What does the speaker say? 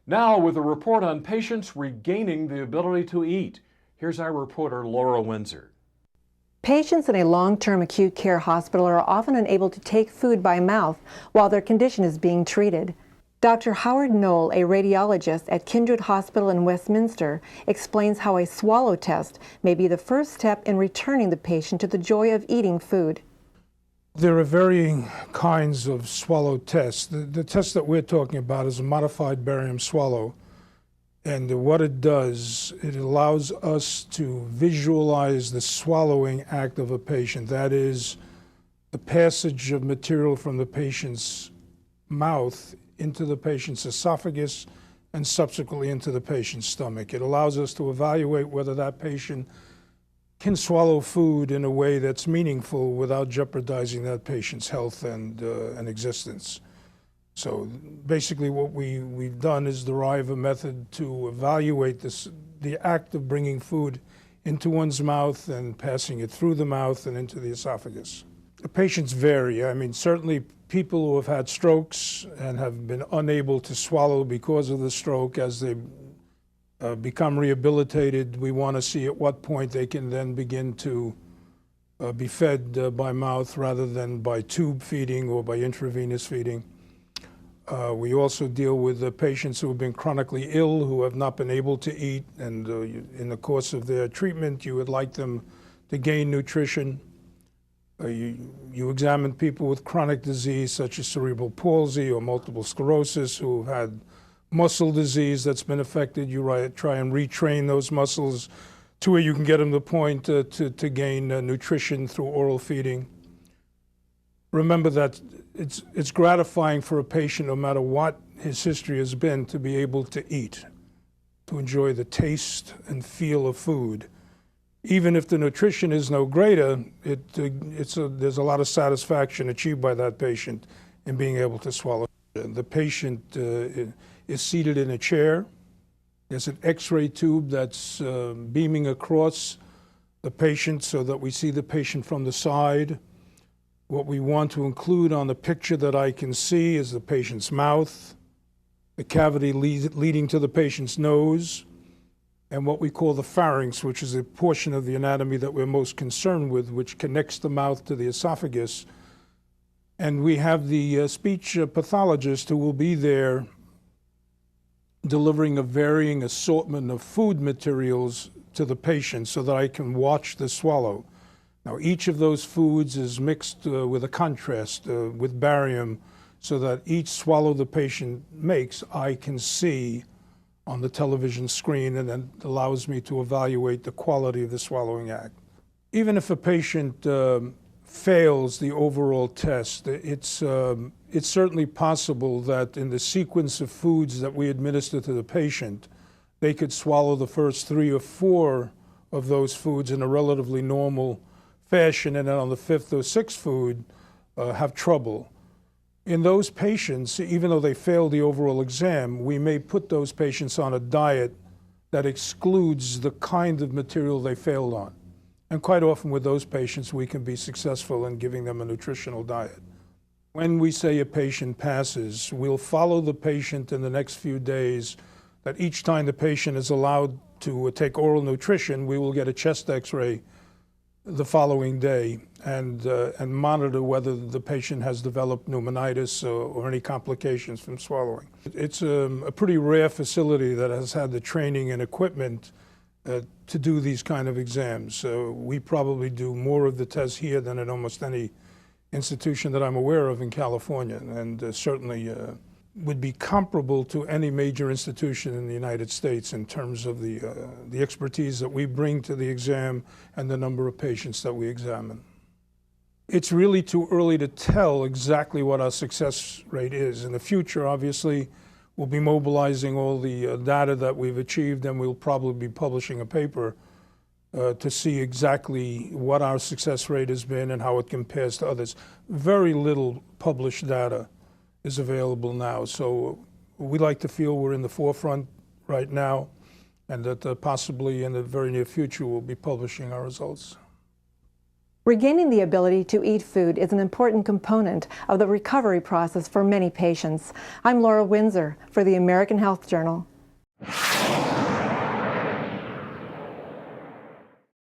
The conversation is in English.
Now with a report on patients regaining the ability to eat. Here's our reporter, Laura Windsor. Patients in a long-term acute care hospital are often unable to take food by mouth while their condition is being treated. Dr. Howard Knohl, a radiologist at Kindred Hospital in Westminster, explains how a swallow test may be the first step in returning the patient to the joy of eating food. There are varying kinds of swallow tests. The test that we're talking about is a modified barium swallow. And what it does, it allows us to visualize the swallowing act of a patient. That is, the passage of material from the patient's mouth into the patient's esophagus and subsequently into the patient's stomach. It allows us to evaluate whether that patient can swallow food in a way that's meaningful without jeopardizing that patient's health and existence. So basically what we've done is derive a method to evaluate the act of bringing food into one's mouth and passing it through the mouth and into the esophagus. The patients vary. I mean, certainly people who have had strokes and have been unable to swallow because of the stroke, as they become rehabilitated, we want to see at what point they can then begin to be fed by mouth rather than by tube feeding or by intravenous feeding. We also deal with the patients who have been chronically ill, who have not been able to eat, and in the course of their treatment, you would like them to gain nutrition. You examine people with chronic disease such as cerebral palsy or multiple sclerosis who have had muscle disease that's been affected. You try and retrain those muscles to where you can get them to the point to gain nutrition through oral feeding. Remember that it's gratifying for a patient, no matter what his history has been, to be able to eat, to enjoy the taste and feel of food. Even if the nutrition is no greater, there's a lot of satisfaction achieved by that patient in being able to swallow. The patient is seated in a chair. There's an X-ray tube that's beaming across the patient so that we see the patient from the side. What we want to include on the picture that I can see is the patient's mouth, the cavity leading to the patient's nose, and what we call the pharynx, which is a portion of the anatomy that we're most concerned with, which connects the mouth to the esophagus. And we have the speech pathologist who will be there delivering a varying assortment of food materials to the patient so that I can watch the swallow. Now, each of those foods is mixed with a contrast with barium so that each swallow the patient makes, I can see on the television screen, and then allows me to evaluate the quality of the swallowing act. Even if a patient fails the overall test, it's certainly possible that in the sequence of foods that we administer to the patient, they could swallow the first 3 or 4 of those foods in a relatively normal fashion, and then on the 5th or 6th food have trouble. In those patients, even though they failed the overall exam, we may put those patients on a diet that excludes the kind of material they failed on. And quite often with those patients, we can be successful in giving them a nutritional diet. When we say a patient passes, we'll follow the patient in the next few days, that each time the patient is allowed to take oral nutrition, we will get a chest X-ray the following day and monitor whether the patient has developed pneumonitis or any complications from swallowing. It's a pretty rare facility that has had the training and equipment to do these kind of exams. So we probably do more of the tests here than at almost any institution that I'm aware of in California, and certainly would be comparable to any major institution in the United States in terms of the expertise that we bring to the exam and the number of patients that we examine. It's really too early to tell exactly what our success rate is. In the future, obviously, we'll be mobilizing all the data that we've achieved, and we'll probably be publishing a paper to see exactly what our success rate has been and how it compares to others. Very little published data is available now. So we like to feel we're in the forefront right now, and that possibly in the very near future we'll be publishing our results. Regaining the ability to eat food is an important component of the recovery process for many patients. I'm Laura Windsor for the American Health Journal.